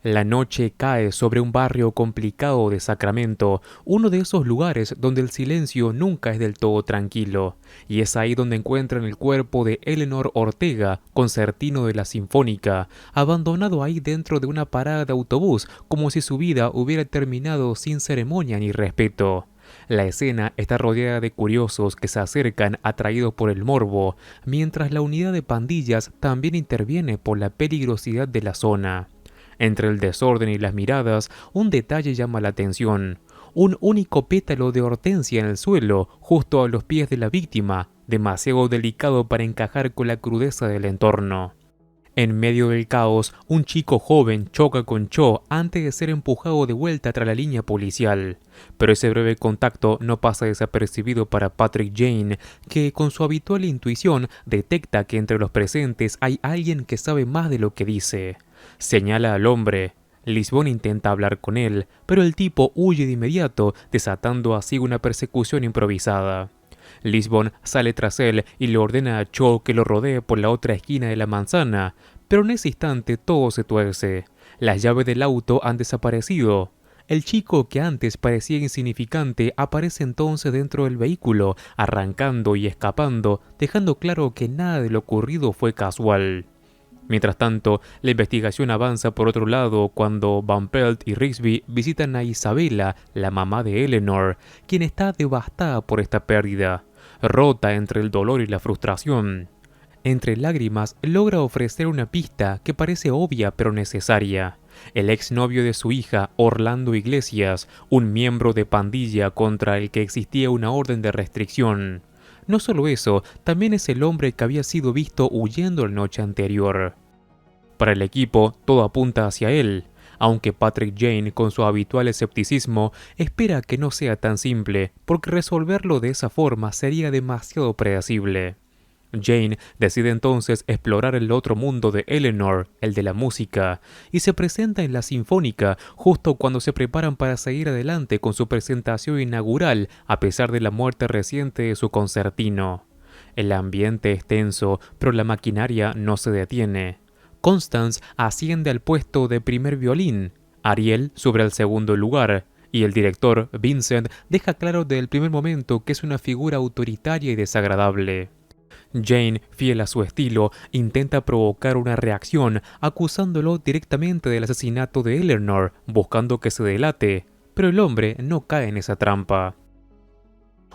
La noche cae sobre un barrio complicado de Sacramento, uno de esos lugares donde el silencio nunca es del todo tranquilo, y es ahí donde encuentran el cuerpo de Eleanor Ortega, concertino de la Sinfónica, abandonado ahí dentro de una parada de autobús, como si su vida hubiera terminado sin ceremonia ni respeto. La escena está rodeada de curiosos que se acercan atraídos por el morbo, mientras la unidad de pandillas también interviene por la peligrosidad de la zona. Entre el desorden y las miradas, un detalle llama la atención. Un único pétalo de hortensia en el suelo, justo a los pies de la víctima, demasiado delicado para encajar con la crudeza del entorno. En medio del caos, un chico joven choca con Cho antes de ser empujado de vuelta tras la línea policial. Pero ese breve contacto no pasa desapercibido para Patrick Jane, que con su habitual intuición detecta que entre los presentes hay alguien que sabe más de lo que dice. Señala al hombre. Lisbon intenta hablar con él, pero el tipo huye de inmediato, desatando así una persecución improvisada. Lisbon sale tras él y le ordena a Cho que lo rodee por la otra esquina de la manzana, pero en ese instante todo se tuerce. Las llaves del auto han desaparecido. El chico que antes parecía insignificante aparece entonces dentro del vehículo, arrancando y escapando, dejando claro que nada de lo ocurrido fue casual. Mientras tanto, la investigación avanza por otro lado cuando Van Pelt y Rigsby visitan a Isabella, la mamá de Eleanor, quien está devastada por esta pérdida, rota entre el dolor y la frustración. Entre lágrimas, logra ofrecer una pista que parece obvia pero necesaria. El exnovio de su hija, Orlando Iglesias, un miembro de pandilla contra el que existía una orden de restricción. No solo eso, también es el hombre que había sido visto huyendo la noche anterior. Para el equipo, todo apunta hacia él, aunque Patrick Jane, con su habitual escepticismo, espera que no sea tan simple, porque resolverlo de esa forma sería demasiado predecible. Jane decide entonces explorar el otro mundo de Eleanor, el de la música, y se presenta en la Sinfónica justo cuando se preparan para seguir adelante con su presentación inaugural a pesar de la muerte reciente de su concertino. El ambiente es tenso, pero la maquinaria no se detiene. Constance asciende al puesto de primer violín, Ariel sube al segundo lugar, y el director, Vincent, deja claro desde el primer momento que es una figura autoritaria y desagradable. Jane, fiel a su estilo, intenta provocar una reacción, acusándolo directamente del asesinato de Eleanor, buscando que se delate, pero el hombre no cae en esa trampa.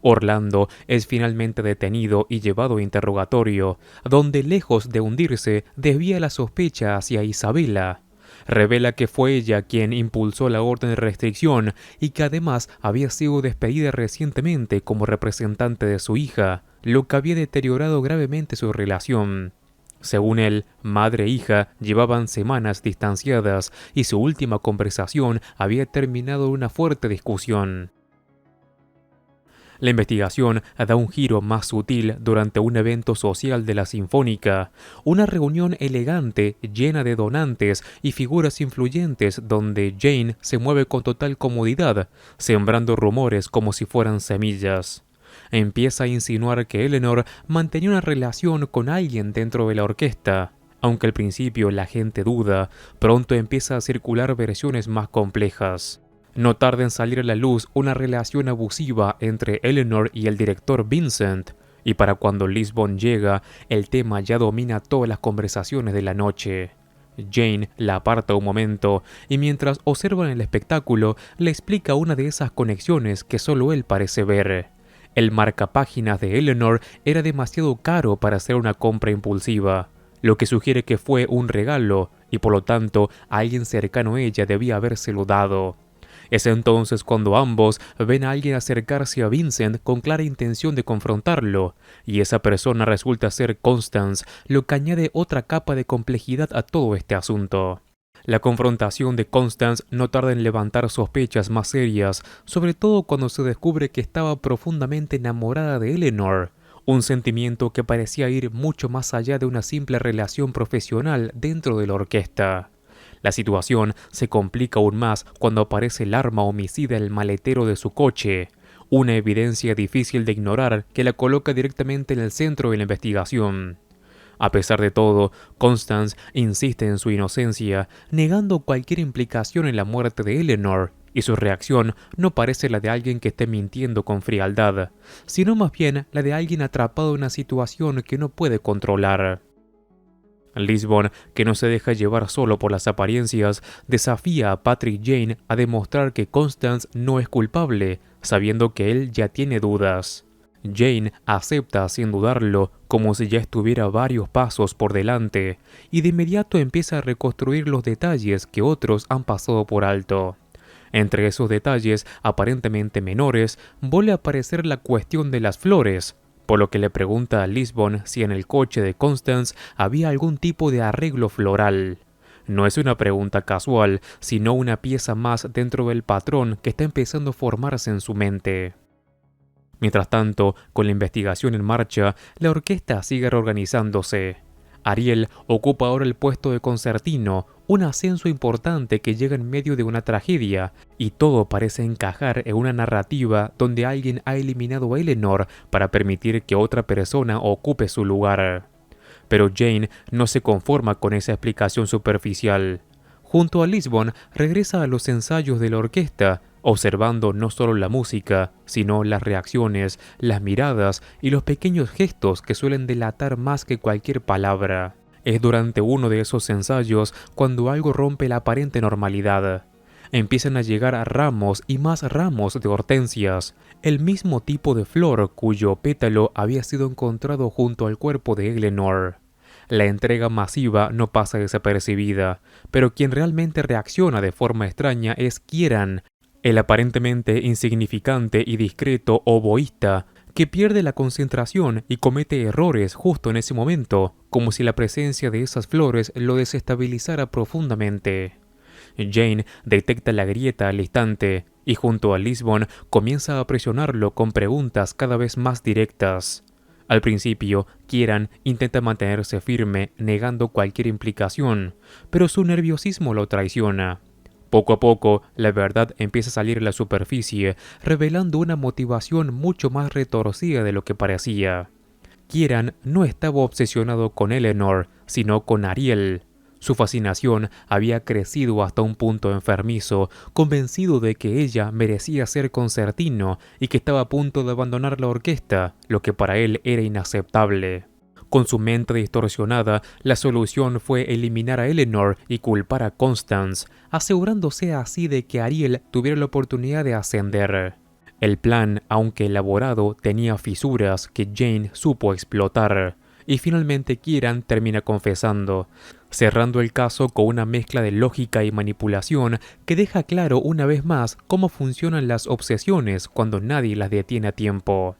Orlando es finalmente detenido y llevado a interrogatorio, donde lejos de hundirse, desvía la sospecha hacia Isabella. Revela que fue ella quien impulsó la orden de restricción y que además había sido despedida recientemente como representante de su hija, lo que había deteriorado gravemente su relación. Según él, madre e hija llevaban semanas distanciadas y su última conversación había terminado en una fuerte discusión. La investigación da un giro más sutil durante un evento social de la Sinfónica, una reunión elegante llena de donantes y figuras influyentes donde Jane se mueve con total comodidad, sembrando rumores como si fueran semillas. Empieza a insinuar que Eleanor mantenía una relación con alguien dentro de la orquesta. Aunque al principio la gente duda, pronto empieza a circular versiones más complejas. No tarda en salir a la luz una relación abusiva entre Eleanor y el director Vincent, y para cuando Lisbon llega, el tema ya domina todas las conversaciones de la noche. Jane la aparta un momento, y mientras observan el espectáculo, le explica una de esas conexiones que solo él parece ver. El marcapáginas de Eleanor era demasiado caro para hacer una compra impulsiva, lo que sugiere que fue un regalo, y por lo tanto alguien cercano a ella debía habérselo dado. Es entonces cuando ambos ven a alguien acercarse a Vincent con clara intención de confrontarlo, y esa persona resulta ser Constance, lo que añade otra capa de complejidad a todo este asunto. La confrontación de Constance no tarda en levantar sospechas más serias, sobre todo cuando se descubre que estaba profundamente enamorada de Eleanor, un sentimiento que parecía ir mucho más allá de una simple relación profesional dentro de la orquesta. La situación se complica aún más cuando aparece el arma homicida en el maletero de su coche, una evidencia difícil de ignorar que la coloca directamente en el centro de la investigación. A pesar de todo, Constance insiste en su inocencia, negando cualquier implicación en la muerte de Eleanor, y su reacción no parece la de alguien que esté mintiendo con frialdad, sino más bien la de alguien atrapado en una situación que no puede controlar. Lisbon, que no se deja llevar solo por las apariencias, desafía a Patrick Jane a demostrar que Constance no es culpable, sabiendo que él ya tiene dudas. Jane acepta sin dudarlo, como si ya estuviera varios pasos por delante, y de inmediato empieza a reconstruir los detalles que otros han pasado por alto. Entre esos detalles, aparentemente menores, vuelve a aparecer la cuestión de las flores, por lo que le pregunta a Lisbon si en el coche de Constance había algún tipo de arreglo floral. No es una pregunta casual, sino una pieza más dentro del patrón que está empezando a formarse en su mente. Mientras tanto, con la investigación en marcha, la orquesta sigue reorganizándose. Ariel ocupa ahora el puesto de concertino, un ascenso importante que llega en medio de una tragedia, y todo parece encajar en una narrativa donde alguien ha eliminado a Eleanor para permitir que otra persona ocupe su lugar. Pero Jane no se conforma con esa explicación superficial. Junto a Lisbon, regresa a los ensayos de la orquesta, observando no solo la música, sino las reacciones, las miradas y los pequeños gestos que suelen delatar más que cualquier palabra. Es durante uno de esos ensayos cuando algo rompe la aparente normalidad. Empiezan a llegar a ramos y más ramos de hortensias, el mismo tipo de flor cuyo pétalo había sido encontrado junto al cuerpo de Eleanor. La entrega masiva no pasa desapercibida, pero quien realmente reacciona de forma extraña es Kieran, el aparentemente insignificante y discreto oboísta, que pierde la concentración y comete errores justo en ese momento, como si la presencia de esas flores lo desestabilizara profundamente. Jane detecta la grieta al instante y junto a Lisbon comienza a presionarlo con preguntas cada vez más directas. Al principio, Kieran intenta mantenerse firme, negando cualquier implicación, pero su nerviosismo lo traiciona. Poco a poco, la verdad empieza a salir a la superficie, revelando una motivación mucho más retorcida de lo que parecía. Kieran no estaba obsesionado con Eleanor, sino con Ariel. Su fascinación había crecido hasta un punto enfermizo, convencido de que ella merecía ser concertino y que estaba a punto de abandonar la orquesta, lo que para él era inaceptable. Con su mente distorsionada, la solución fue eliminar a Eleanor y culpar a Constance, asegurándose así de que Ariel tuviera la oportunidad de ascender. El plan, aunque elaborado, tenía fisuras que Jane supo explotar, y finalmente Kieran termina confesando, cerrando el caso con una mezcla de lógica y manipulación que deja claro una vez más cómo funcionan las obsesiones cuando nadie las detiene a tiempo.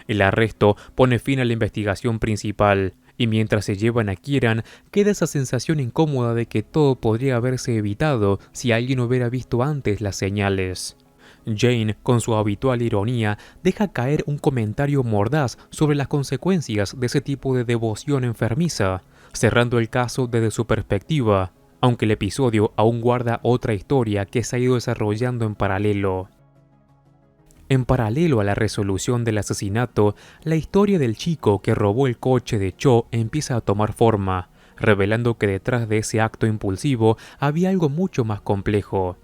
El arresto pone fin a la investigación principal, y mientras se llevan a Kieran, queda esa sensación incómoda de que todo podría haberse evitado si alguien hubiera visto antes las señales. Jane, con su habitual ironía, deja caer un comentario mordaz sobre las consecuencias de ese tipo de devoción enfermiza, cerrando el caso desde su perspectiva, aunque el episodio aún guarda otra historia que se ha ido desarrollando en paralelo. En paralelo a la resolución del asesinato, la historia del chico que robó el coche de Cho empieza a tomar forma, revelando que detrás de ese acto impulsivo había algo mucho más complejo.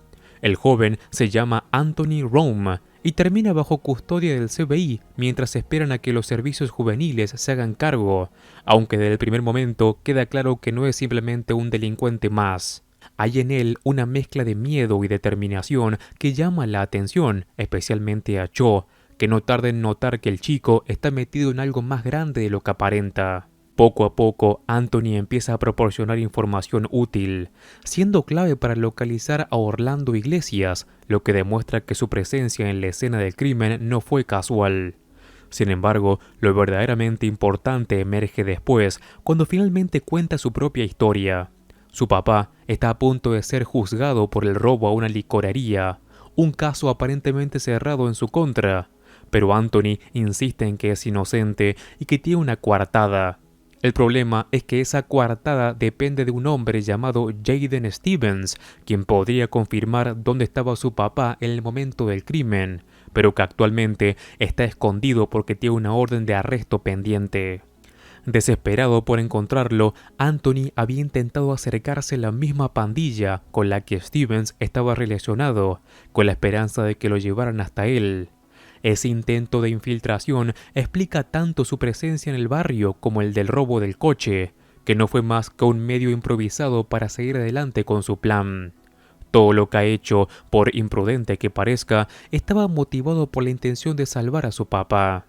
El joven se llama Anthony Rome y termina bajo custodia del CBI mientras esperan a que los servicios juveniles se hagan cargo, aunque desde el primer momento queda claro que no es simplemente un delincuente más. Hay en él una mezcla de miedo y determinación que llama la atención, especialmente a Cho, que no tarda en notar que el chico está metido en algo más grande de lo que aparenta. Poco a poco, Anthony empieza a proporcionar información útil, siendo clave para localizar a Orlando Iglesias, lo que demuestra que su presencia en la escena del crimen no fue casual. Sin embargo, lo verdaderamente importante emerge después, cuando finalmente cuenta su propia historia. Su papá está a punto de ser juzgado por el robo a una licorería, un caso aparentemente cerrado en su contra, pero Anthony insiste en que es inocente y que tiene una coartada. El problema es que esa coartada depende de un hombre llamado Jaden Stevens, quien podría confirmar dónde estaba su papá en el momento del crimen, pero que actualmente está escondido porque tiene una orden de arresto pendiente. Desesperado por encontrarlo, Anthony había intentado acercarse a la misma pandilla con la que Stevens estaba relacionado, con la esperanza de que lo llevaran hasta él. Ese intento de infiltración explica tanto su presencia en el barrio como el del robo del coche, que no fue más que un medio improvisado para seguir adelante con su plan. Todo lo que ha hecho, por imprudente que parezca, estaba motivado por la intención de salvar a su papá.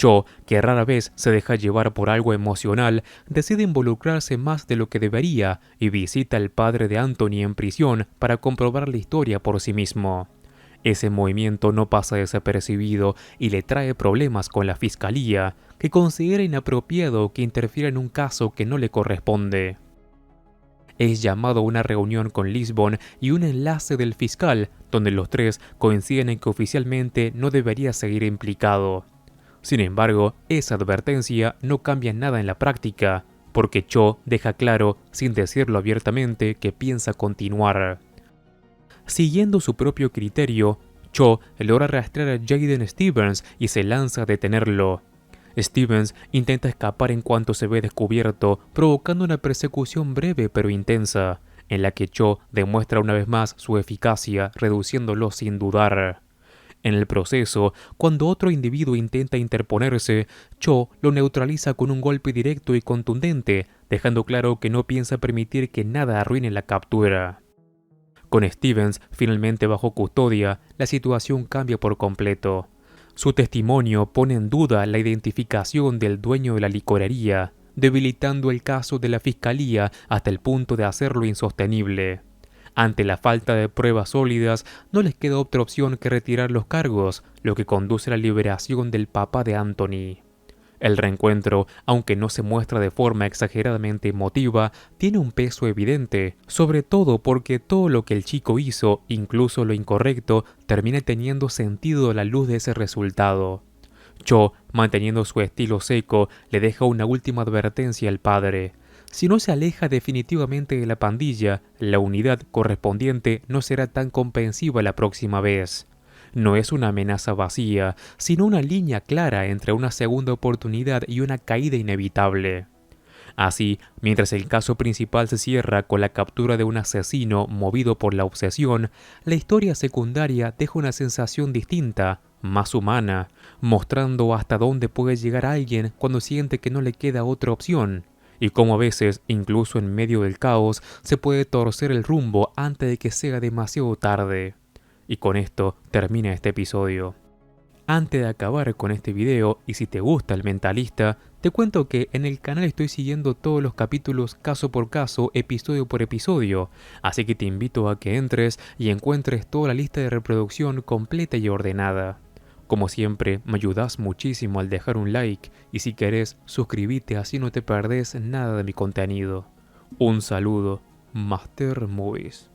Cho, que rara vez se deja llevar por algo emocional, decide involucrarse más de lo que debería y visita al padre de Anthony en prisión para comprobar la historia por sí mismo. Ese movimiento no pasa desapercibido y le trae problemas con la fiscalía, que considera inapropiado que interfiera en un caso que no le corresponde. Es llamado a una reunión con Lisbon y un enlace del fiscal, donde los tres coinciden en que oficialmente no debería seguir implicado. Sin embargo, esa advertencia no cambia nada en la práctica, porque Cho deja claro, sin decirlo abiertamente, que piensa continuar. Siguiendo su propio criterio, Cho logra rastrear a Jaden Stevens y se lanza a detenerlo. Stevens intenta escapar en cuanto se ve descubierto, provocando una persecución breve pero intensa, en la que Cho demuestra una vez más su eficacia, reduciéndolo sin dudar. En el proceso, cuando otro individuo intenta interponerse, Cho lo neutraliza con un golpe directo y contundente, dejando claro que no piensa permitir que nada arruine la captura. Con Stevens finalmente bajo custodia, la situación cambia por completo. Su testimonio pone en duda la identificación del dueño de la licorería, debilitando el caso de la fiscalía hasta el punto de hacerlo insostenible. Ante la falta de pruebas sólidas, no les queda otra opción que retirar los cargos, lo que conduce a la liberación del papá de Anthony. El reencuentro, aunque no se muestra de forma exageradamente emotiva, tiene un peso evidente, sobre todo porque todo lo que el chico hizo, incluso lo incorrecto, termina teniendo sentido a la luz de ese resultado. Cho, manteniendo su estilo seco, le deja una última advertencia al padre. Si no se aleja definitivamente de la pandilla, la unidad correspondiente no será tan comprensiva la próxima vez. No es una amenaza vacía, sino una línea clara entre una segunda oportunidad y una caída inevitable. Así, mientras el caso principal se cierra con la captura de un asesino movido por la obsesión, la historia secundaria deja una sensación distinta, más humana, mostrando hasta dónde puede llegar alguien cuando siente que no le queda otra opción, y cómo a veces, incluso en medio del caos, se puede torcer el rumbo antes de que sea demasiado tarde. Y con esto termina este episodio. Antes de acabar con este video, y si te gusta El Mentalista, te cuento que en el canal estoy siguiendo todos los capítulos caso por caso, episodio por episodio, así que te invito a que entres y encuentres toda la lista de reproducción completa y ordenada. Como siempre, me ayudas muchísimo al dejar un like, y si querés, suscríbete así no te perdés nada de mi contenido. Un saludo, Master Movies.